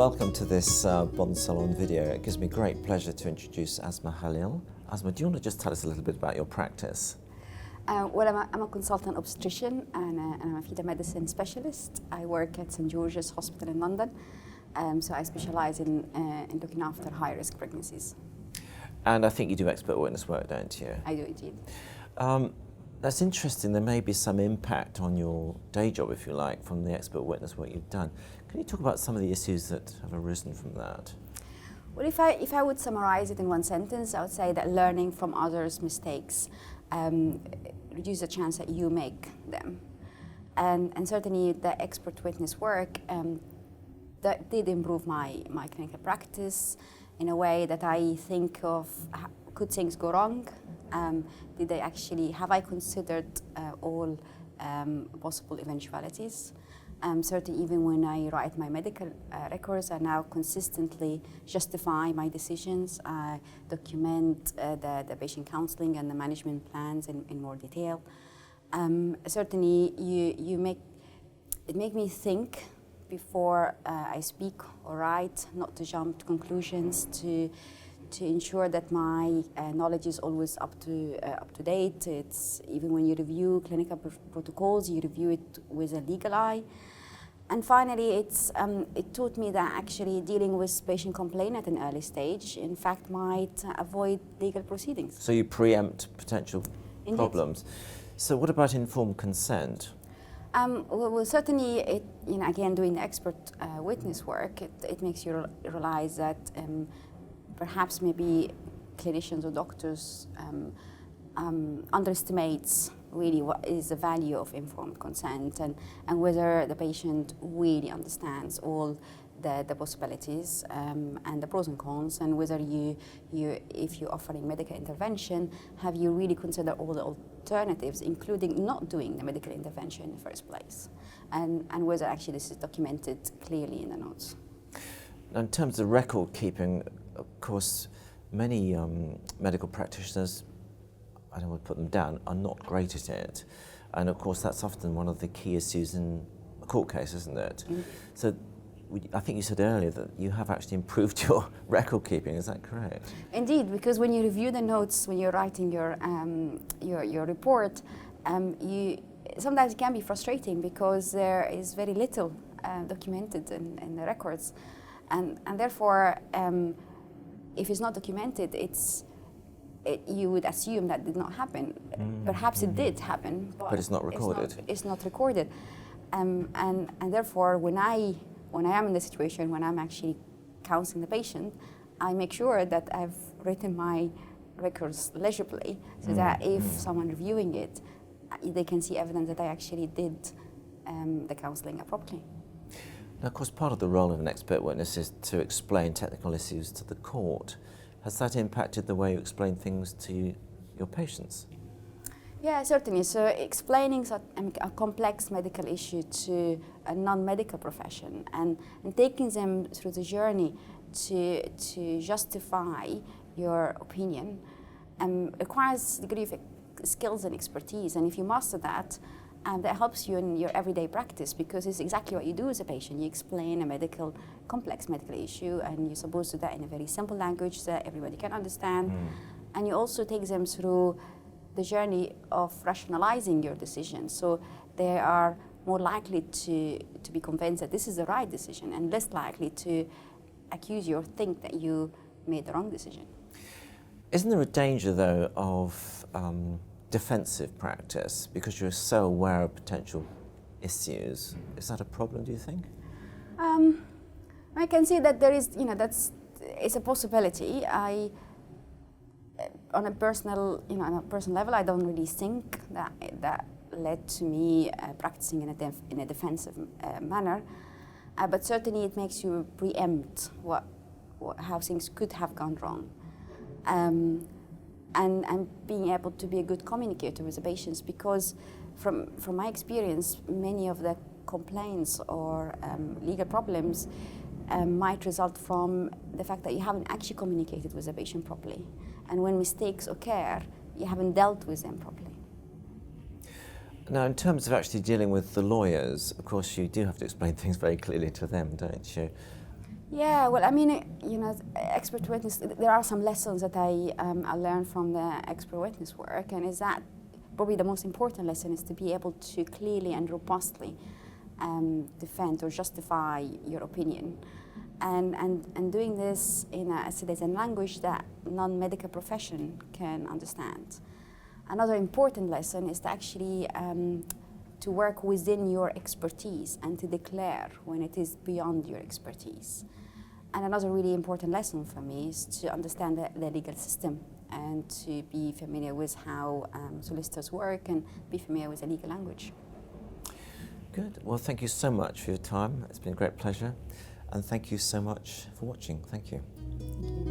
welcome to this Bond Salon video. It gives me great pleasure to introduce Asma Khalil. Asma, do you want to just tell us a little bit about your practice? I'm a consultant obstetrician and I'm a fetal medicine specialist. I work at St George's Hospital in London, so I specialise in looking after high-risk pregnancies. And I think you do expert witness work, don't you? I do indeed. That's interesting. There may be some impact on your day job, if you like, from the expert witness work you've done. Can you talk about some of the issues that have arisen from that? Well, if I would summarise it in one sentence, I would say that learning from others' mistakes reduce the chance that you make them. And certainly the expert witness work that did improve my clinical practice in a way that I think of, could things go wrong? Have I considered all possible eventualities? Certainly, even when I write my medical records, I now consistently justify my decisions. I document the patient counselling and the management plans in more detail. Certainly, it makes me think before I speak or write, not to jump to conclusions, to ensure that my knowledge is always up to date. It's even when you review clinical protocols, you review it with a legal eye. And finally, it taught me that actually dealing with patient complaint at an early stage, in fact, might avoid legal proceedings. So you preempt potential Indeed. Problems. So what about informed consent? Well, certainly, again, doing the expert witness work, it makes you realize that perhaps maybe clinicians or doctors underestimates really what is the value of informed consent and whether the patient really understands all the possibilities and the pros and cons, and whether if you're offering medical intervention, have you really considered all the alternatives, including not doing the medical intervention in the first place, and whether actually this is documented clearly in the notes. Now, in terms of record keeping, of course, many medical practitioners, I don't want to put them down, are not great at it. And of course, that's often one of the key issues in a court case, isn't it? Mm-hmm. So I think you said earlier that you have actually improved your record keeping, is that correct? Indeed, because when you review the notes, when you're writing your report, sometimes it can be frustrating because there is very little documented in the records. And therefore, if it's not documented, you would assume that did not happen. Perhaps it did happen, but it's not recorded. It's not recorded, and therefore, when I am in the situation when I'm actually counseling the patient, I make sure that I've written my records legibly, so that if someone reviewing it, they can see evidence that I actually did the counseling appropriately. Now, of course, part of the role of an expert witness is to explain technical issues to the court. Has that impacted the way you explain things to your patients? Yeah, certainly. So explaining a complex medical issue to a non-medical profession and taking them through the journey to justify your opinion requires a degree of skills and expertise. And if you master that, that helps you in your everyday practice, because it's exactly what you do as a patient. You explain a complex medical issue, and you're supposed to do that in a very simple language that everybody can understand. And you also take them through the journey of rationalizing your decision. So they are more likely to be convinced that this is the right decision, and less likely to accuse you or think that you made the wrong decision. Isn't there a danger, though, of defensive practice because you're so aware of potential issues? Is that a problem, do you think? I can see that there is, it's a possibility. On a personal level, I don't really think that led to me practicing in a defensive manner. But certainly it makes you preempt how things could have gone wrong. And being able to be a good communicator with the patients, because from my experience, many of the complaints or legal problems might result from the fact that you haven't actually communicated with the patient properly. And when mistakes occur, you haven't dealt with them properly. Now, in terms of actually dealing with the lawyers, of course, you do have to explain things very clearly to them, don't you? Yeah, well, I mean, expert witness, there are some lessons that I learned from the expert witness work, and is that probably the most important lesson is to be able to clearly and robustly defend or justify your opinion. And doing this in a citizen language that non-medical profession can understand. Another important lesson is to actually to work within your expertise and to declare when it is beyond your expertise. And another really important lesson for me is to understand the legal system and to be familiar with how solicitors work and be familiar with the legal language. Good. Well, thank you so much for your time. It's been a great pleasure. And thank you so much for watching. Thank you. Thank you.